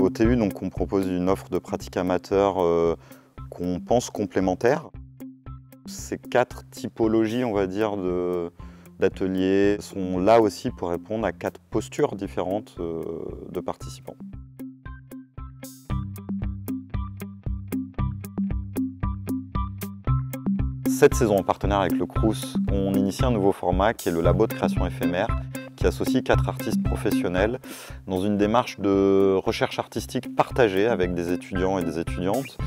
Au TU, donc, on propose une offre de pratique amateur qu'on pense complémentaire. Ces 4 typologies, on va dire, d'ateliers sont là aussi pour répondre à 4 postures différentes de participants. Cette saison, en partenariat avec le Crous, on initie un nouveau format qui est le labo de création éphémère, qui associe 4 artistes professionnels dans une démarche de recherche artistique partagée avec des étudiants et des étudiantes.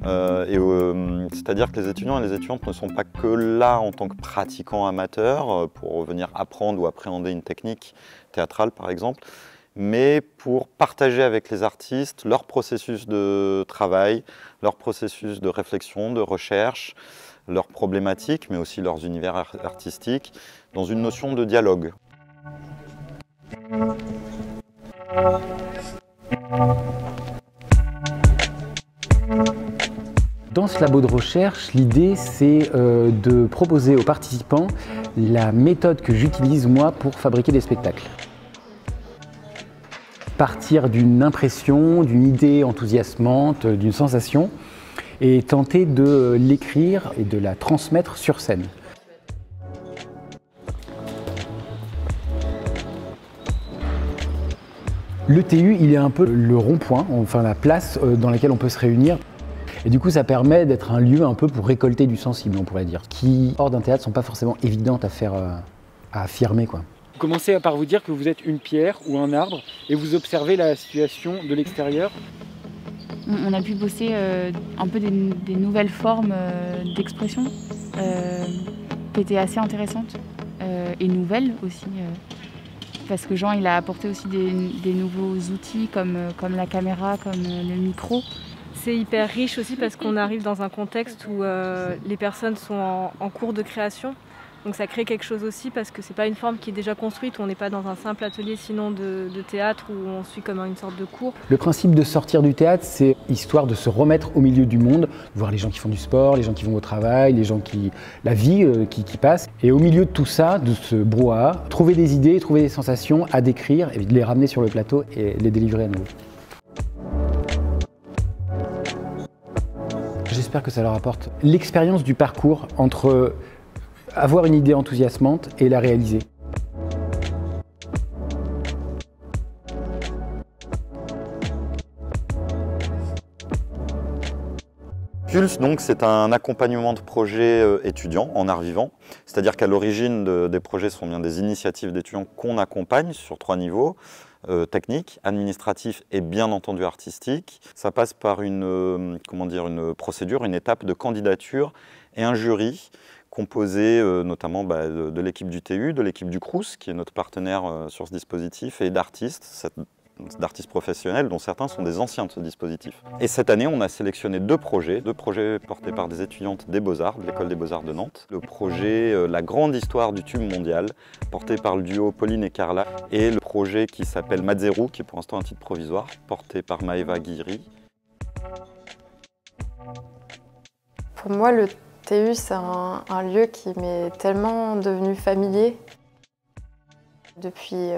C'est-à-dire que les étudiants et les étudiantes ne sont pas que là en tant que pratiquants amateurs pour venir apprendre ou appréhender une technique théâtrale par exemple, mais pour partager avec les artistes leur processus de travail, leur processus de réflexion, de recherche, leurs problématiques, mais aussi leurs univers artistiques, dans une notion de dialogue. Dans ce labo de recherche, l'idée c'est de proposer aux participants la méthode que j'utilise moi pour fabriquer des spectacles. Partir d'une impression, d'une idée enthousiasmante, d'une sensation, et tenter de l'écrire et de la transmettre sur scène. Le TU, il est un peu le rond-point, enfin la place dans laquelle on peut se réunir. Et du coup, ça permet d'être un lieu un peu pour récolter du sensible, on pourrait dire, qui, hors d'un théâtre, ne sont pas forcément évidentes à faire, à affirmer, quoi. Vous commencez par vous dire que vous êtes une pierre ou un arbre et vous observez la situation de l'extérieur. On a pu bosser un peu des nouvelles formes d'expression qui étaient assez intéressantes et nouvelles aussi. Parce que Jean il a apporté aussi des nouveaux outils comme la caméra, comme le micro. C'est hyper riche aussi parce qu'on arrive dans un contexte où les personnes sont en cours de création. Donc ça crée quelque chose aussi parce que c'est pas une forme qui est déjà construite, où on n'est pas dans un simple atelier sinon de théâtre où on suit comme une sorte de cours. Le principe de sortir du théâtre, c'est histoire de se remettre au milieu du monde, voir les gens qui font du sport, les gens qui vont au travail, les gens la vie qui passe. Et au milieu de tout ça, de ce brouhaha, trouver des idées, trouver des sensations à décrire et de les ramener sur le plateau et les délivrer à nouveau. J'espère que ça leur apporte l'expérience du parcours entre avoir une idée enthousiasmante et la réaliser. Pulse, donc, c'est un accompagnement de projets étudiants en art vivant. C'est-à-dire qu'à l'origine des projets sont bien des initiatives d'étudiants qu'on accompagne sur 3 niveaux. Technique, administratif et bien entendu artistique. Ça passe par une procédure, une étape de candidature et un jury composé notamment de l'équipe du TU, de l'équipe du Crous, qui est notre partenaire sur ce dispositif, et d'artistes professionnels, dont certains sont des anciens de ce dispositif. Et cette année, on a sélectionné 2 projets portés par des étudiantes des Beaux-Arts, de l'École des Beaux-Arts de Nantes. Le projet La grande histoire du tube mondial, porté par le duo Pauline et Carla, et le projet qui s'appelle Mazerou, qui est pour l'instant un titre provisoire, porté par Maëva Guiri. Pour moi, le TU, c'est un lieu qui m'est tellement devenu familier depuis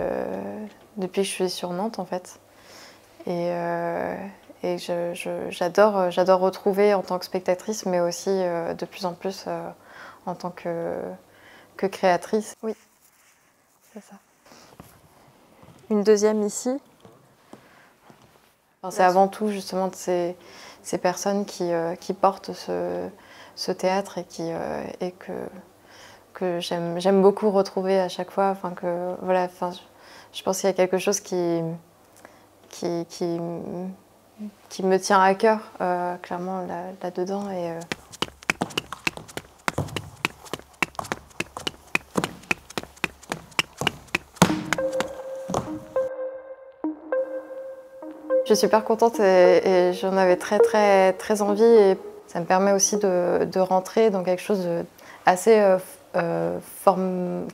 que je suis sur Nantes, en fait. Et j'adore retrouver en tant que spectatrice, mais aussi de plus en plus en tant que créatrice. Oui, c'est ça. Une deuxième ici. Enfin, c'est avant tout justement de ces personnes qui portent ce théâtre et que j'aime beaucoup retrouver à chaque fois. Enfin, je pense qu'il y a quelque chose qui me tient à cœur, clairement, là-dedans. Je suis super contente et j'en avais très envie. Et ça me permet aussi de rentrer dans quelque chose assez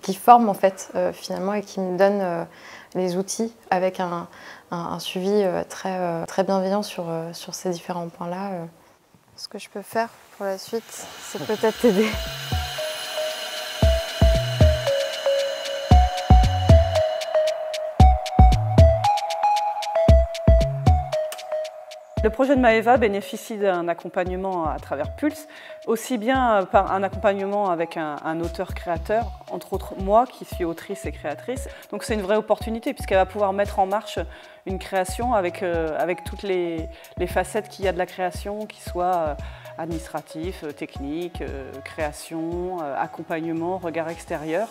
qui forme en fait finalement et qui me donne les outils avec un suivi très bienveillant sur ces différents points-là. Ce que je peux faire pour la suite, c'est peut-être t'aider. Le projet de Maëva bénéficie d'un accompagnement à travers Pulse, aussi bien par un accompagnement avec un auteur-créateur, entre autres moi qui suis autrice et créatrice. Donc c'est une vraie opportunité puisqu'elle va pouvoir mettre en marche une création avec toutes les facettes qu'il y a de la création, qui soient administratif, technique, création, accompagnement, regard extérieur.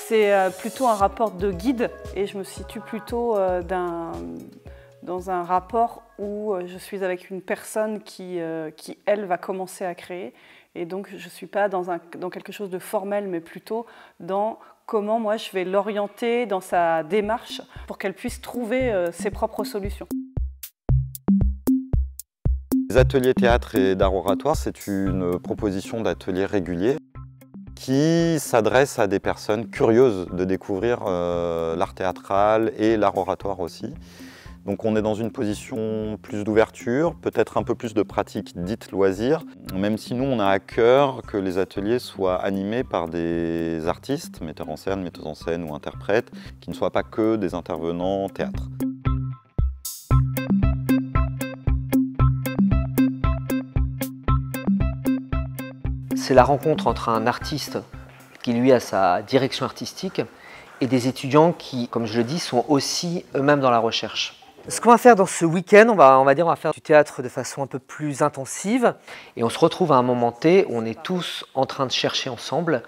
C'est plutôt un rapport de guide et je me situe plutôt dans un rapport où je suis avec une personne qui elle, va commencer à créer. Et donc, je ne suis pas dans quelque chose de formel, mais plutôt dans comment moi je vais l'orienter dans sa démarche pour qu'elle puisse trouver ses propres solutions. Les ateliers théâtre et d'art oratoire, c'est une proposition d'atelier régulier qui s'adresse à des personnes curieuses de découvrir l'art théâtral et l'art oratoire aussi. Donc on est dans une position plus d'ouverture, peut-être un peu plus de pratique dite loisir, même si nous on a à cœur que les ateliers soient animés par des artistes, metteurs en scène, metteuses en scène ou interprètes, qui ne soient pas que des intervenants théâtre. C'est la rencontre entre un artiste qui lui a sa direction artistique et des étudiants qui, comme je le dis, sont aussi eux-mêmes dans la recherche. Ce qu'on va faire dans ce week-end, on va faire du théâtre de façon un peu plus intensive et on se retrouve à un moment T où on est tous en train de chercher ensemble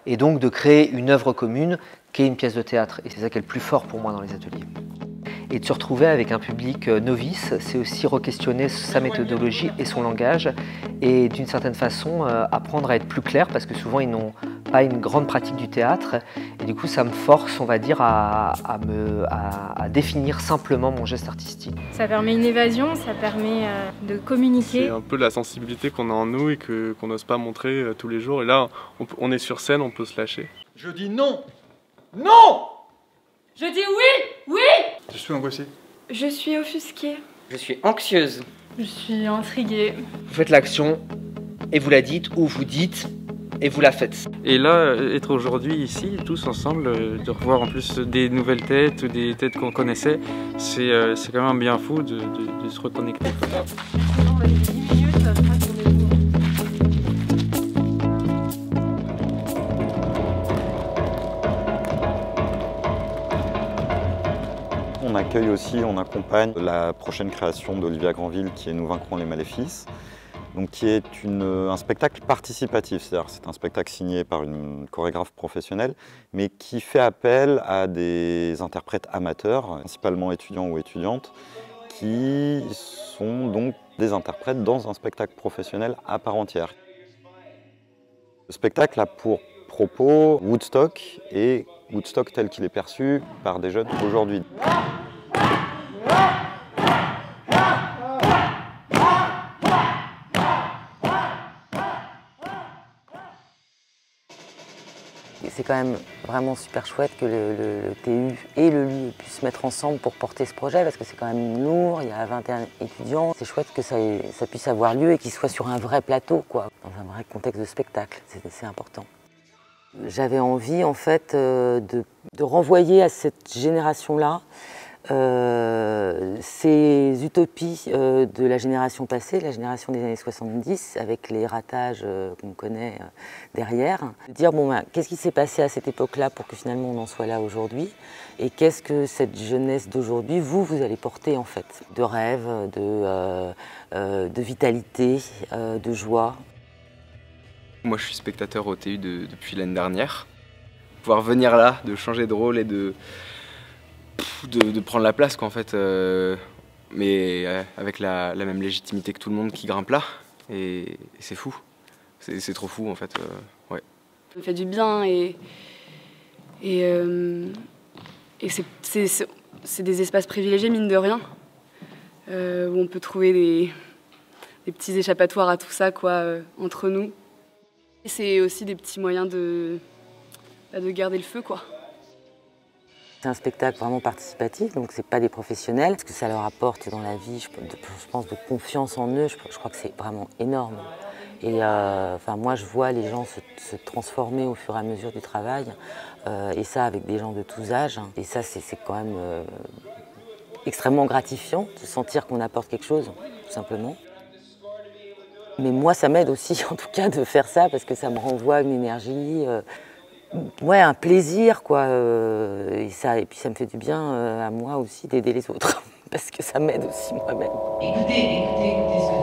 et donc de créer une œuvre commune qui est une pièce de théâtre. Et c'est ça qui est le plus fort pour moi dans les ateliers. Et de se retrouver avec un public novice, c'est aussi re-questionner sa méthodologie et son langage et d'une certaine façon apprendre à être plus clair parce que souvent ils n'ont pas une grande pratique du théâtre et du coup ça me force, on va dire, à définir simplement mon geste artistique. Ça permet une évasion, ça permet de communiquer. C'est un peu la sensibilité qu'on a en nous et qu'on n'ose pas montrer tous les jours et là on est sur scène, on peut se lâcher. Je dis non! Non! Je dis oui! Oui! Je suis angoissée. Je suis offusquée. Je suis anxieuse. Je suis intriguée. Vous faites l'action et vous la dites ou vous dites et vous la faites. Et là, être aujourd'hui ici, tous ensemble, de revoir en plus des nouvelles têtes ou des têtes qu'on connaissait, c'est quand même bien fou de se reconnecter. On accueille aussi, on accompagne la prochaine création d'Olivia Granville qui est Nous vaincrons les maléfices, donc qui est un spectacle participatif, c'est-à-dire c'est un spectacle signé par une chorégraphe professionnelle, mais qui fait appel à des interprètes amateurs, principalement étudiants ou étudiantes, qui sont donc des interprètes dans un spectacle professionnel à part entière. Le spectacle a pour propos Woodstock et Woodstock tel qu'il est perçu par des jeunes aujourd'hui. C'est quand même vraiment super chouette que le TU et le LU puissent se mettre ensemble pour porter ce projet parce que c'est quand même lourd, il y a 21 étudiants. C'est chouette que ça puisse avoir lieu et qu'il soit sur un vrai plateau, quoi, dans un vrai contexte de spectacle, c'est important. J'avais envie en fait de renvoyer à cette génération-là ces utopies de la génération passée, la génération des années 70, avec les ratages qu'on connaît derrière. De dire, bon, ben, qu'est-ce qui s'est passé à cette époque-là pour que finalement on en soit là aujourd'hui? Et qu'est-ce que cette jeunesse d'aujourd'hui, vous allez porter en fait? De rêve, de vitalité, de joie. Moi je suis spectateur au TU depuis l'année dernière. Pouvoir venir là, de changer de rôle et de prendre la place quoi, en fait, mais avec la même légitimité que tout le monde qui grimpe là, et c'est fou, c'est trop fou en fait, ouais. Ça me fait du bien et c'est des espaces privilégiés mine de rien, où on peut trouver des petits échappatoires à tout ça quoi, entre nous. C'est aussi des petits moyens de garder le feu quoi. C'est un spectacle vraiment participatif, donc c'est pas des professionnels. Ce que ça leur apporte dans la vie, je pense, de confiance en eux, je crois que c'est vraiment énorme. Et moi, je vois les gens se transformer au fur et à mesure du travail, et ça avec des gens de tous âges. Et ça, c'est quand même extrêmement gratifiant de sentir qu'on apporte quelque chose, tout simplement. Mais moi, ça m'aide aussi, en tout cas, de faire ça, parce que ça me renvoie une énergie, un plaisir, quoi. Et puis ça me fait du bien à moi aussi d'aider les autres, parce que ça m'aide aussi moi-même. Écoutez ce que